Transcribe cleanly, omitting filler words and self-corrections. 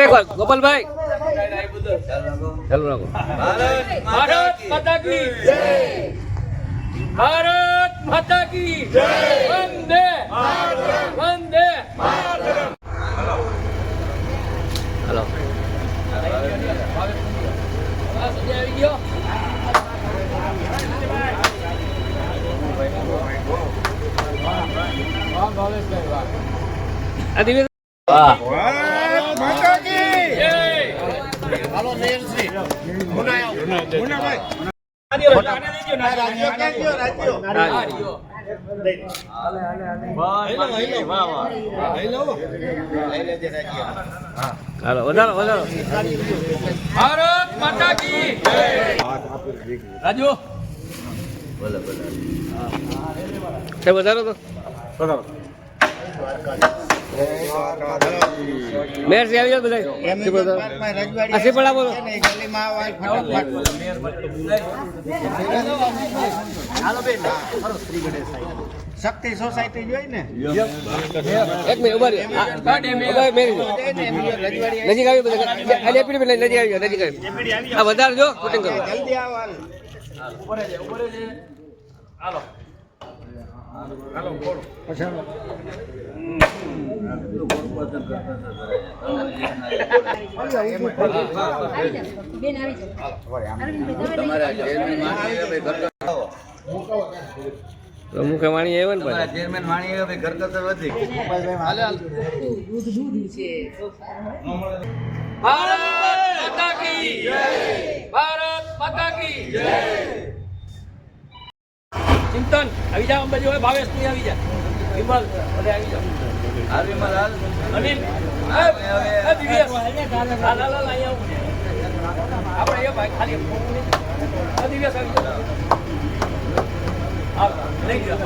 ગોપાલ ભાઈ ચાલુ રાખો ભારત માતા કી જય ભારત માતા કી જય વંદે વંદે હાલો આવી ગયો માતા કી જય હાલો નેરસી મુનાભાઈ હાલો વધારો વધારો ભારત માતા કી જય રાજુ બોલો બોલો વધારો તો મેર સે આવી જાવ બધા આ સિપડા બોલો હાલો બેન શક્તિ સોસાયટી જોઈ ને એક મિનિટ ઉભા રહ્યો નજીક આવી બધા નજીક આવી નજીક આવી આ વધારે જો શૂટિંગ કરો જલ્દી આવો હાલો હાલો બોલો પ્રમુખ વાણી આવ્યો ને ચેરમેન વાણી આવ્યો ભાઈ ઘર કરતા વધી ભારત માતા કી જય ભારત માતા કી જય ચિંતન આવી જાવ અંબાજી હોય ભાવેશ ની આવી જા વિમલ બધે આવી જાવ હાલ વિમલ હાલ અનિલ એ દિવ્યેશ હાલ હાલ અહીંયા આપણે એ ભાઈ ખાલી દિવ્યેશ આવી જાવ લઈ ગયો